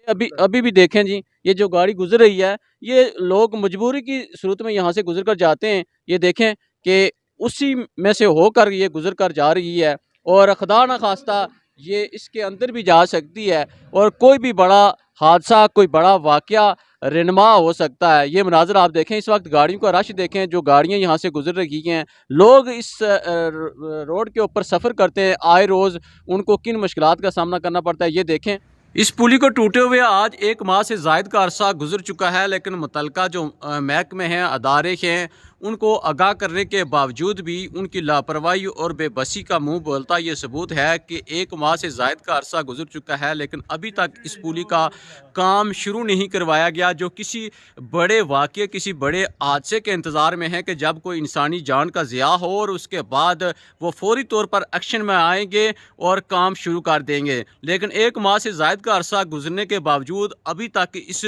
अभी अभी भी देखें जी, ये जो गाड़ी गुज़र रही है, ये लोग मजबूरी की सूरत में यहाँ से गुज़र कर जाते हैं। ये देखें कि उसी में से होकर ये गुज़र कर जा रही है और खुदा न ख़ास्ता ये इसके अंदर भी जा सकती है और कोई भी बड़ा हादसा, कोई बड़ा वाक़या रहनुमा हो सकता है। ये मनाज़र आप देखें, इस वक़्त गाड़ियों का रश देखें, जो गाड़ियाँ यहाँ से गुज़र रही हैं। लोग इस रोड के ऊपर सफ़र करते हैं, आए रोज़ उनको किन मुश्किलात का सामना करना पड़ता है, ये देखें। इस पुली को टूटे हुए आज 1 माह से ज़ायद का अरसा गुजर चुका है, लेकिन मुतलका जो महकमे हैं, अदारे हैं, उनको आगाह करने के बावजूद भी उनकी लापरवाही और बेबसी का मुंह बोलता ये सबूत है कि 1 माह से ज़ायद का अरसा गुजर चुका है, लेकिन अभी तक इस पुली का काम शुरू नहीं करवाया गया, जो किसी बड़े वाक़ये, किसी बड़े हादसे के इंतज़ार में है कि जब कोई इंसानी जान का ज़िया हो और उसके बाद वो फौरी तौर पर एक्शन में आएंगे और काम शुरू कर देंगे। लेकिन 1 माह से ज़ायद का अरसा गुजरने के बावजूद अभी तक इस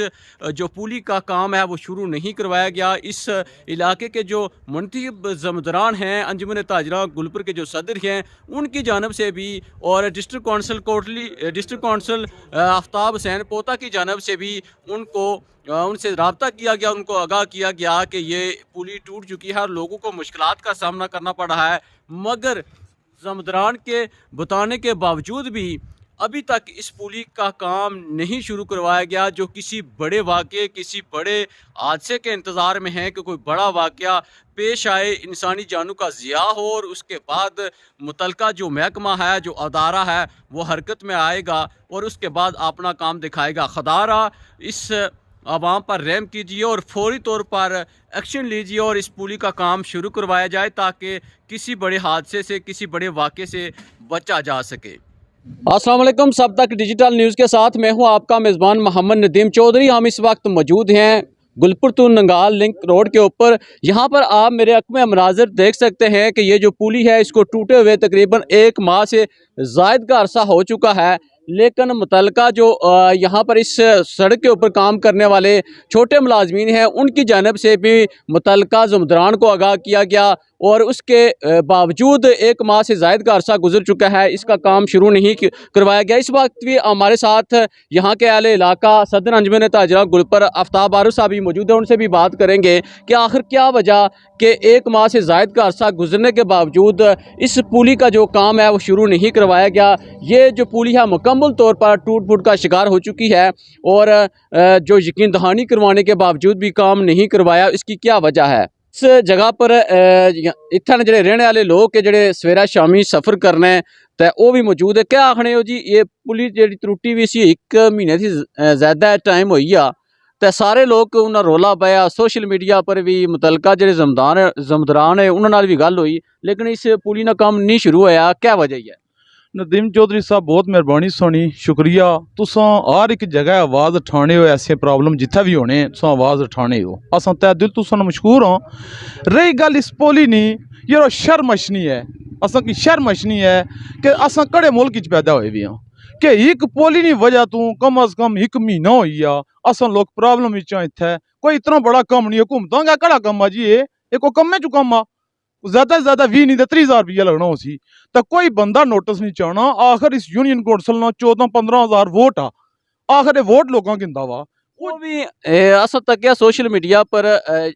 जो पुली का काम है वो शुरू नहीं करवाया गया। इस इलाके के जो मुंतखब ज़मदरान हैं, अंजुमन ताजरा गुलपुर के जो सदर हैं, उनकी जानब से भी और district council Kotli, district council Aftab Hussain पोता की जानब से भी उनसे रब्ता किया गया, उनको आगाह किया गया कि ये पुली टूट चुकी है और लोगों को मुश्किलात का सामना करना पड़ रहा है। मगर ज़मदरान के बताने के बावजूद भी अभी तक इस पुली का काम नहीं शुरू करवाया गया, जो किसी बड़े वाक़ये, किसी बड़े हादसे के इंतज़ार में है कि कोई बड़ा वाक़या पेश आए, इंसानी जानों का ज़िया हो और उसके बाद मुतलका जो महकमा है, जो अदारा है, वो हरकत में आएगा और उसके बाद अपना काम दिखाएगा। खुदारा इस आवाम पर रहम कीजिए और फौरी तौर पर एक्शन लीजिए और इस पुली का काम शुरू करवाया जाए, ताकि किसी बड़े हादसे से, किसी बड़े वाक़ये से बचा जा सके। अस्सलाम वालेकुम, सब तक डिजिटल न्यूज़ के साथ मैं हूं आपका मेज़बान मोहम्मद नदीम चौधरी। हम इस वक्त मौजूद हैं गुलपुर टू नंगाल लिंक रोड के ऊपर। यहाँ पर आप मेरे हक़ में मनाज़र देख सकते हैं कि ये जो पुली है, इसको टूटे हुए तकरीबन 1 माह से ज़ायद का अरसा हो चुका है, लेकिन मुतलका जो यहाँ पर इस सड़क के ऊपर काम करने वाले छोटे मुलाजमीन हैं, उनकी जानब से भी मुतलका ज़मदरान को आगाह किया गया और उसके बावजूद 1 माह से ज़ायद का अरसा गुजर चुका है, इसका काम शुरू नहीं करवाया गया। इस वक्त भी हमारे साथ यहाँ के अहले इलाका सदर अंजुमन ताजरा गुलपुर आफ्ताब आरिफ साहब भी मौजूद है, उनसे भी बात करेंगे कि आखिर क्या वजह कि 1 माह से ज़ायद का अरसा गुजरने के बावजूद इस पुली का जो काम है वो शुरू नहीं करवाया गया। ये जो पुली है मुकम्मल तौर पर टूट फूट का शिकार हो चुकी है और जो यकीन दहानी करवाने के बावजूद भी काम नहीं करवाया, इसकी क्या वजह है। इस जगह पर इत्थै जेह्ड़े रहने वाले लोग के जेह्ड़े सवेरा शामी सफ़र करने ते ओह् भी मौजूद है। क्या आखने हो जी, ये पुली जेह्ड़ी त्रुट्टी भी इसी 1 महीने थी ज़्यादा टाइम होई गया ते सारे लोग उन्हें रौला पाया, सोशल मीडिया पर भी मुतलका जेह्ड़े ज़मदरान है उन्होंने भी गल हुई, लेकिन इस पुली का काम नहीं शुरू होया। क्या वजह है? नदीम चौधरी साहब बहुत मेहरबानी सोनी शुक्रिया। तुसां हर एक जगह आवाज़ उठाने हो, ऐसे प्रॉब्लम जिथे भी होने तुसां आवाज़ उठाने हो, असां तै दिल तुसां मशहूर हाँ। रही गल इस पोली नहीं यार, शर्मशनी है, असां की शर्मशनी है कि असां कड़े मुल्क च पैदा हुए भी हाँ कि एक पोली नहीं वजह तू कम अज कम 1 महीना हो गया असां लोग प्रॉब्लम इत्थे। कोई इतना बड़ा कम नहीं है, हुकूमतां दा कड़ा कम आ जी, ये कोई कम्मे चु कम आ, ज़्यादा से ज़्यादा 20 नहीं तो 30,000 रुपया लगना उसी, तो कोई बंदा नोटिस नहीं चाहना। आखिर इस यूनियन कौंसल ना 14-15,000 वोट आ, आखिर वोट लोगों गिंदा वा वो भी अस तक सोशल मीडिया पर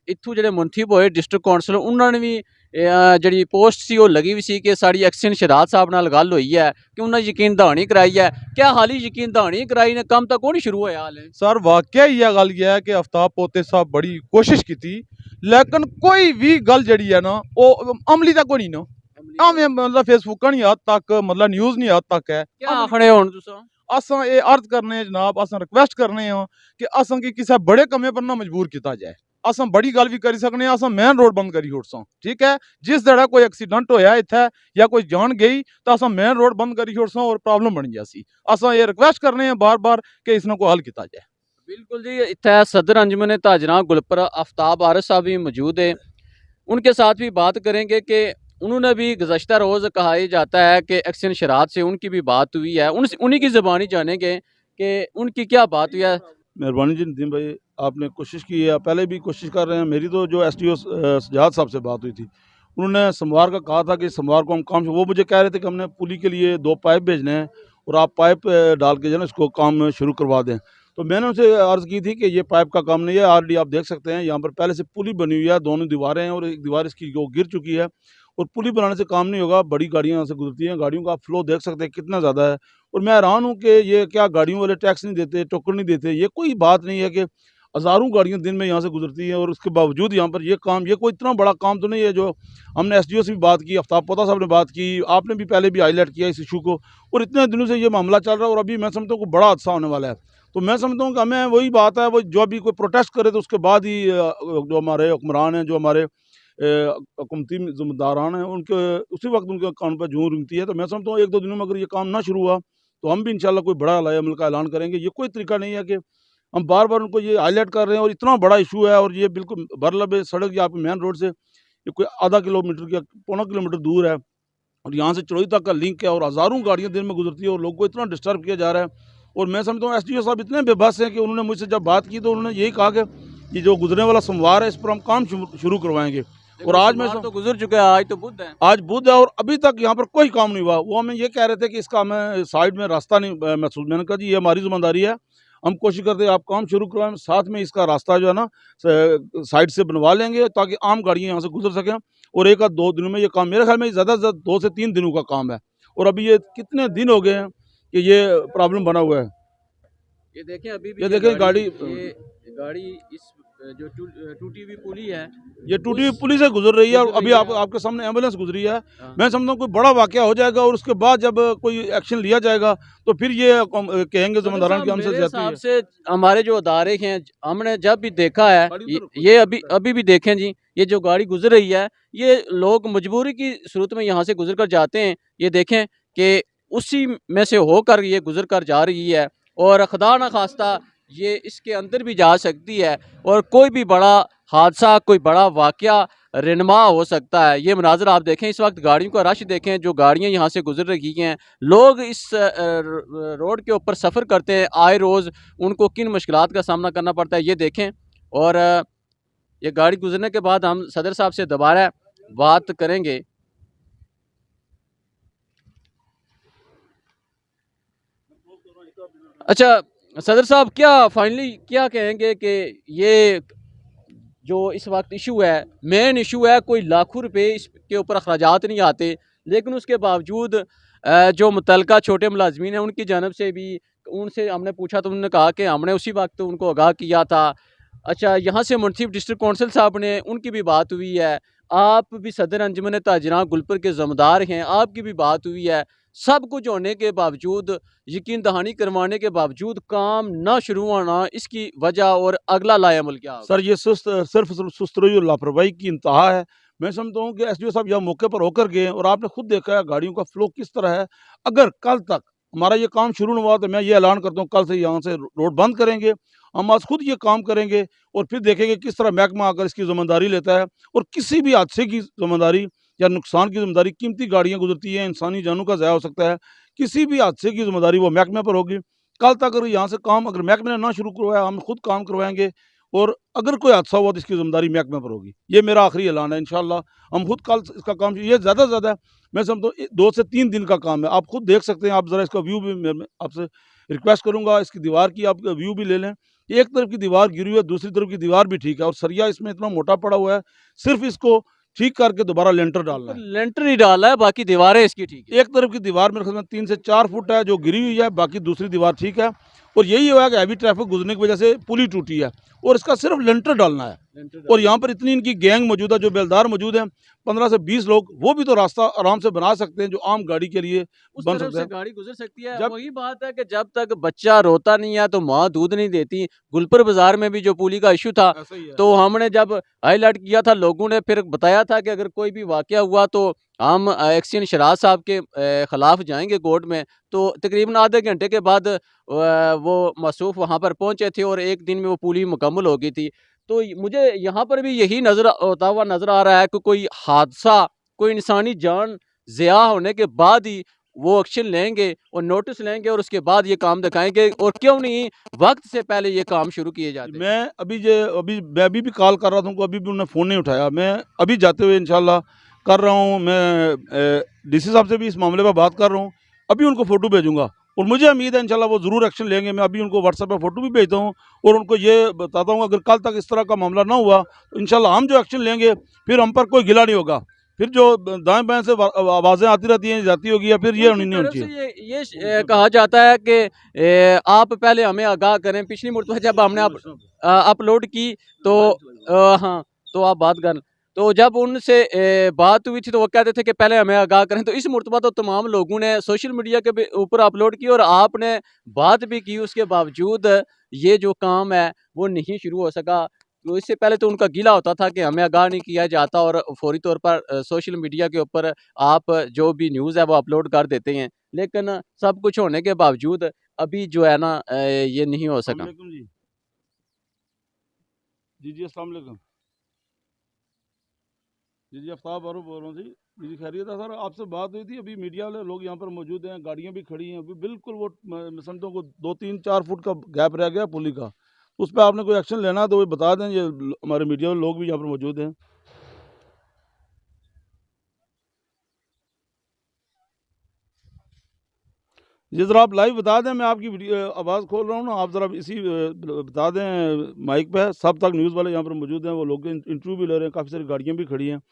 इत्थू जेह्ड़े मुंतखब होए डिस्ट्रिक्ट कौंसल उन्होंने भी जी पोस्ट सी वो लगी हुई सी कि साड़ी एक्शन शराद साहब नाल गल हुई है कि उन्हें यकीन दहानी कराई है। क्या हाल ही यकीन दहानी कराई ने, कम तक नहीं शुरू होया हाल सर। वाकया यह गल है कि आफ्ताब पोते साहब बड़ी कोशिश की, लेकिन कोई भी गल जड़ी है ना वो अमली तक नहीं ना, मतलब फेसबुक नहीं हद तक, मतलब न्यूज़ नहीं हद तक है। क्या आखने हो तुसां? असां ये अर्ज करने जनाब, असां रिक्वेस्ट करने हैं कि असां की किसी बड़े कमे पर ना मजबूर किया जाए। असां बड़ी गल भी करी सकने, असां मेन रोड बंद करी छोड़सां, ठीक है। जिस जगह कोई एक्सीडेंट होया इत्थे या कोई जान गई तो असां मेन रोड बंद करी छोड़सां और प्रॉब्लम बन जासी। असां ये रिक्वेस्ट करने हैं बार बार कि इसने को हल किया जाए। बिल्कुल जी, इत्थे सदर अंजुमन ताजरा गुलपुर आफ्ताब आरिफ साहब भी मौजूद है, उनके साथ भी बात करेंगे कि उन्होंने भी गुज़श्ता रोज़ कहा जाता है कि एक्शन शराद से उनकी भी बात हुई है, उन्हीं की ज़बानी जानेंगे कि उनकी क्या बात हुई है। मेहरबानी जी नदीम भाई, आपने कोशिश की है, पहले भी कोशिश कर रहे हैं। मेरी तो जो SDO सजाद साहब से बात हुई थी, उन्होंने सोमवार का कहा था कि सोमवार को हम काम, वो मुझे कह रहे थे कि हमने पुली के लिए 2 पाइप भेजने हैं और आप पाइप डाल के जो है इसको काम शुरू करवा दें। तो मैंने उनसे अर्ज़ की थी कि ये पाइप का काम नहीं है, ऑलरेडी आप देख सकते हैं यहाँ पर पहले से पुली बनी हुई है, दोनों दीवारें हैं और एक दीवार इसकी जो गिर चुकी है, और पुली बनाने से काम नहीं होगा, बड़ी गाड़ियाँ यहाँ से गुजरती हैं, गाड़ियों का फ्लो देख सकते हैं कितना ज़्यादा है। और मैं हैरान हूँ कि ये क्या गाड़ियों वाले टैक्स नहीं देते, टोकन नहीं देते, ये कोई बात नहीं है कि हज़ारों गाड़ियाँ दिन में यहाँ से गुजरती हैं और उसके बावजूद यहाँ पर ये काम, ये कोई इतना बड़ा काम तो नहीं है। जो हमने एसडीओ से भी बात की, आफ्ताब पोता साहब ने बात की, आपने भी पहले भी हाईलाइट किया इस इशू को, और इतने दिनों से ये मामला चल रहा है और अभी मैं समझता हूँ कोई बड़ा हादसा होने वाला है। तो मैं समझता हूँ कि हमें वही बात है, वो जो अभी कोई प्रोटेस्ट करे तो उसके बाद ही जो हमारे हुक्मरान हैं, जो हमारे हुकूमती ज़िम्मेदारान हैं, उनके उसी वक्त उनके कान पर जूं रेंगती है। तो मैं समझता हूँ 1-2 दिनों में अगर ये काम ना शुरू हुआ तो हम भी इंशाल्लाह कोई बड़ा अलाए अमल का ऐलान करेंगे। ये कोई तरीका नहीं है कि हम बार-बार उनको ये हाईलाइट कर रहे हैं, और इतना बड़ा इशू है और ये बिल्कुल बरलबे सड़क, यहाँ पे मेन रोड से ये कोई आधा किलोमीटर या पौना किलोमीटर दूर है, और यहाँ से चड़ोई तक का लिंक है, और हज़ारों गाड़ियाँ दिन में गुजरती है और लोगों को इतना डिस्टर्ब किया जा रहा है। और मैं समझता हूँ एसडीओ साहब इतने बेबस हैं कि उन्होंने मुझसे जब बात की तो उन्होंने यही कहा कि ये जो गुजरने वाला सोमवार है इस पर हम काम शुरू करवाएंगे। और आज मैं तो गुजर चुका है, आज तो बुध है। आज बुध है और अभी तक यहाँ पर कोई काम नहीं हुआ। वो हमें ये कह रहे थे कि इसका हमें साइड में रास्ता नहीं महसूस। मैंने कहा जी ये हमारी जिम्मेदारी है, हम कोशिश करते हैं आप काम शुरू करवाएं, साथ में इसका रास्ता जो है ना साइड से बनवा लेंगे ताकि आम गाड़ियाँ यहाँ से गुजर सकें। और 1-2 दिनों में ये काम, मेरे ख्याल में ज़्यादा से ज़्यादा 2 से 3 दिनों का काम है। और अभी ये कितने दिन हो गए हैं कि ये प्रॉब्लम बना हुआ है। ये देखें अभी भी ये देखें गाड़ी, ये गाड़ी इस जो टूटी हुई पुली है, ये टूटी हुई पुली से गुजर रही है और गुजर अभी रही है। आपके सामने एम्बुलेंस गुजरी है। हाँ। मैं समझता हूँ कोई बड़ा वाकया हो जाएगा और उसके बाद जब कोई एक्शन लिया जाएगा तो फिर ये कहेंगे जिम्मेदारान की हमसे मेरे ज्यादती हिसाब है। से हमारे जो अदारे हैं, हमने जब भी देखा है, गाड़ी उधर ये अभी भी देखें जी, ये जो गाड़ी गुजर रही है, ये लोग मजबूरी की सूरत में यहाँ से गुजर कर जाते हैं। ये देखें कि उसी में से होकर ये गुजर कर जा रही है, और खुदा न खास्ता ये इसके अंदर भी जा सकती है और कोई भी बड़ा हादसा, कोई बड़ा वाकया रहनुमा हो सकता है। ये मनाज़र आप देखें, इस वक्त गाड़ियों का रश देखें, जो गाड़ियाँ यहाँ से गुजर रही हैं, लोग इस रोड के ऊपर सफ़र करते हैं आए रोज़, उनको किन मुश्किलात का सामना करना पड़ता है ये देखें। और ये गाड़ी गुजरने के बाद हम सदर साहब से दोबारा बात करेंगे। अच्छा सदर साहब, क्या फाइनली क्या कहेंगे कि ये जो इस वक्त इशू है, मेन इशू है, कोई लाखों रुपए इसके ऊपर अखराजात नहीं आते, लेकिन उसके बावजूद जो मुतलका छोटे मुलाजमीन हैं उनकी जानब से भी, उनसे हमने पूछा तो उन्होंने कहा कि हमने उसी वक्त उनको आगाह किया था। अच्छा, यहाँ से मुंसिफ डिस्ट्रिक्ट कौंसिल साहब ने, उनकी भी बात हुई है, आप भी सदर अंजुमन ताजरान गुलपुर के ज़िम्मेदार हैं, आपकी भी बात हुई है। सब कुछ होने के बावजूद, यकीन दहानी करवाने के बावजूद काम ना शुरू होना, इसकी वजह और अगला लाएअमल क्या होगा? सर ये सिर्फ सुस्तरोई और लापरवाही की इंतहा है। मैं समझता हूँ कि एसडीओ साहब यहाँ मौके पर होकर गए और आपने खुद देखा है गाड़ियों का फ्लो किस तरह है। अगर कल तक हमारा ये काम शुरू नहीं हुआ तो मैं ये ऐलान करता हूँ कल से यहाँ से रोड बंद करेंगे। हम आज खुद ये काम करेंगे और फिर देखेंगे किस तरह महकमा आकर इसकी जिम्मेदारी लेता है। और किसी भी हादसे की जिम्मेदारी या नुकसान की जिम्मेदारी, कीमती गाड़ियाँ गुजरती हैं, इंसानी जानों का ज़ाया हो सकता है, किसी भी हादसे की जिम्मेदारी वो महकमे पर होगी। कल तक अगर यहाँ से काम, अगर महकमे ने ना शुरू करवाया, हम खुद काम करवाएंगे। और अगर कोई हादसा हुआ तो इसकी जिम्मेदारी महकमे पर होगी। ये मेरा आखिरी ऐलान है। इंशाल्लाह हम खुद कल इसका काम, ये ज़्यादा से ज़्यादा मैं समझता हूँ 2 से 3 दिन का काम है। आप खुद देख सकते हैं, आप ज़रा इसका व्यू भी, मैं आपसे रिक्वेस्ट करूँगा इसकी दीवार की आप व्यू भी ले लें। एक तरफ की दीवार गिरी हुई है, दूसरी तरफ की दीवार भी ठीक है और सरिया इसमें इतना मोटा पड़ा हुआ है, सिर्फ इसको ठीक करके दोबारा लेंटर डालना है। लेंटर ही डाला है, बाकी दीवारें इसकी ठीक है। एक तरफ की दीवार मेरे ख्याल में 3 से 4 फुट है जो गिरी हुई है, बाकी दूसरी दीवार ठीक है। और यही हुआ है कि हैवी ट्रैफिक गुजरने की वजह से पुली टूटी है और इसका सिर्फ लेंटर डालना है। और यहाँ पर इतनी इनकी गैंग मौजूद है, जो बेलदार मौजूद हैं, 15 से 20 लोग, वो भी तो रास्ता आराम से बना सकते हैं जो आम गाड़ी के लिए उस बन तरफ सकता से है। गाड़ी गुजर सकती है। जब वही बात है कि जब तक बच्चा रोता नहीं है तो माँ दूध नहीं देती। गुलपुर बाजार में भी जो पुली का इशू था, ऐसा ही है। तो हमने जब हाईलाइट किया था, लोगों ने फिर बताया था कि अगर कोई भी वाकया हुआ तो हम एक्सीएन शराज साहब के खिलाफ जाएंगे कोर्ट में। तो तकरीबन आधे घंटे के बाद वो मसूफ वहाँ पर पहुँचे थे और एक दिन में वो पुली मुकम्मल हो गई थी। तो मुझे यहाँ पर भी यही नज़र होता हुआ नज़र आ रहा है कि कोई हादसा, कोई इंसानी जान ज़िया होने के बाद ही वो एक्शन लेंगे और नोटिस लेंगे और उसके बाद ये काम दिखाएंगे। और क्यों नहीं वक्त से पहले ये काम शुरू किए जाते। मैं अभी भी कॉल कर रहा था उनको, अभी भी उन्होंने फ़ोन नहीं उठाया। मैं अभी जाते हुए इंशाल्लाह कर रहा हूँ। मैं डीसी साहब से भी इस मामले पर बात कर रहा हूँ, अभी उनको फ़ोटो भेजूँगा और मुझे उम्मीद है इंशाल्लाह वो ज़रूर एक्शन लेंगे। मैं अभी उनको व्हाट्सएप पे फ़ोटो भी भेजता हूँ और उनको ये बताता हूँ, अगर कल तक इस तरह का मामला ना हुआ तो इंशाल्लाह हम जो एक्शन लेंगे फिर हम पर कोई गिला नहीं होगा। फिर जो दाएं बाएं से आवाज़ें आती रहती हैं जाती होगी, या फिर ये उनकी नहीं होनी तरफ से चाहिए। ये कहा जाता है कि आप पहले हमें आगाह करें। पिछली मुर्तबा जब हमने अपलोड की तो हाँ, तो आप बात कर, तो जब उनसे बात हुई थी तो वो कहते थे कि पहले हमें आगाह करें। तो इस मुर्तबा तो तमाम लोगों ने सोशल मीडिया के ऊपर अपलोड की और आपने बात भी की, उसके बावजूद ये जो काम है वो नहीं शुरू हो सका। तो इससे पहले तो उनका गिला होता था कि हमें आगाह नहीं किया जाता और फौरी तौर पर सोशल मीडिया के ऊपर आप जो भी न्यूज़ है वो अपलोड कर देते हैं। लेकिन सब कुछ होने के बावजूद अभी जो है ना ये नहीं हो सका। अस्सलाम वालेकुम जी। जी अस्सलाम वालेकुम। जी आफ्ताब आरूफ बोल रहा हूँ जी। जी खैरियत है सर, आपसे बात हुई थी, अभी मीडिया वाले लोग यहाँ पर मौजूद हैं, गाड़ियाँ भी खड़ी हैं अभी बिल्कुल वो मैं समझता हूँ 2-3-4 फुट का गैप रह गया पुली का, उस पर आपने कोई एक्शन लेना है तो वो बता दें। ये हमारे मीडिया वाले लोग भी यहाँ पर मौजूद हैं। जी ज़रा आप लाइव बता दें, मैं आपकी वीडियो आवाज़ खोल रहा हूँ ना, आप ज़रा इसी बता दें माइक पे, सब तक न्यूज़ वाले यहाँ पर मौजूद हैं, वो लोग इंटरव्यू भी ले रहे हैं, काफ़ी सारी गाड़ियाँ भी खड़ी हैं।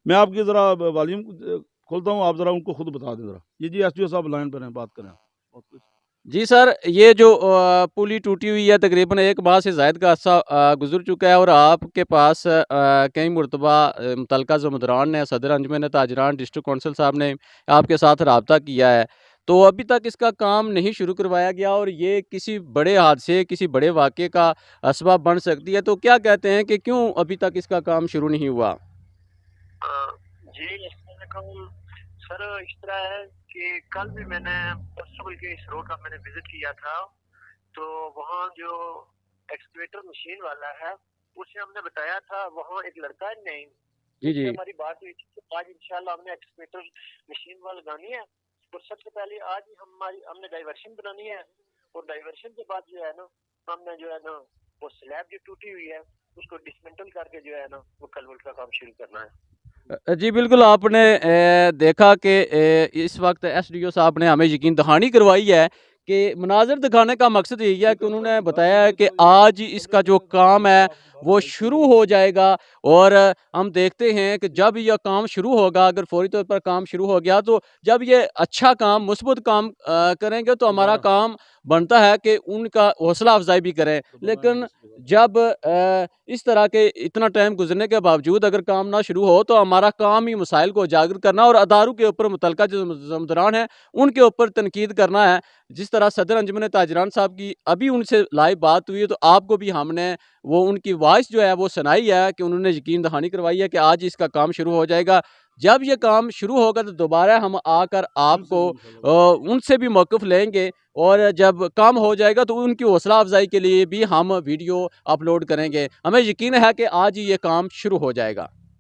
मैं आपकी ज़रा वॉल्यूम खोलता हूँ, आप ज़रा उनको खुद बता दें ज़रा। जी एसडीओ साहब लाइन पर हैं, बात करें बहुत कुछ। जी सर, ये जो पुली टूटी हुई है, तकरीबन 1 माह से ज़ायद का अरसा गुज़र चुका है और आपके पास कई मरतबा मुतल्लिका ज़िम्मेदारान ने, सदर अंजुमन ताजरान, डिस्ट्रिक्ट कौंसल साहब ने आपके साथ रब्ता किया है। तो अभी तक इसका काम नहीं शुरू करवाया गया और ये किसी बड़े हादसे, किसी बड़े वाक़ये का असबाब बन सकती है। तो क्या कहते हैं कि क्यों अभी तक इसका काम शुरू नहीं हुआ? जी अस्सलाम वालेकुम। सर इस तरह है कि कल भी मैंने परसों के इस रोड का मैंने विजिट किया था, तो वहाँ जो एक्सकवेटर मशीन वाला है उसे हमने बताया था, वहाँ एक लड़का है नहीं, जी, उससे जी। हमारी बात हुई थी कि आज इंशाल्लाह हमने एक्सकवेटर मशीन वाला लगानी है और सबसे पहले आज ही हमने डाइवर्शन बनानी है और डाइवर्शन के बाद जो है ना हमने जो है ना वो स्लैब जो टूटी हुई है उसको डिसमेंटल करके जो है ना वो कलवट का काम शुरू करना है। जी बिल्कुल, आपने देखा कि इस वक्त एसडीओ साहब ने हमें यकीन दहानी करवाई है कि मुनाज़िर दिखाने का मकसद यही है कि उन्होंने बताया है कि आज ही इसका जो काम है वो शुरू हो जाएगा और हम देखते हैं कि जब यह काम शुरू होगा, अगर फौरी तौर पर काम शुरू हो गया तो जब ये अच्छा काम, मुस्बत काम करेंगे तो हमारा काम बनता है कि उनका हौसला अफजाई भी करें। लेकिन जब इस तरह के इतना टाइम गुजरने के बावजूद अगर काम ना शुरू हो तो हमारा काम ही मसाइल को उजागर करना और अदारों के ऊपर मुतल्लिका जो ज़िम्मेदारान हैं उनके ऊपर तनकीद करना है। जिस तरह सदर अंजुमन ताजरान साहब की अभी उनसे लाइव बात हुई है तो आपको भी हमने वो उनकी वॉइस जो है वो सुनाई है कि उन्होंने यकीन दहानी करवाई है कि आज इसका काम शुरू हो जाएगा। जब ये काम शुरू होगा तो दोबारा हम आकर आपको उनसे भी मौक़िफ़ लेंगे और जब काम हो जाएगा तो उनकी हौसला अफजाई के लिए भी हम वीडियो अपलोड करेंगे। हमें यकीन है कि आज ही ये काम शुरू हो जाएगा।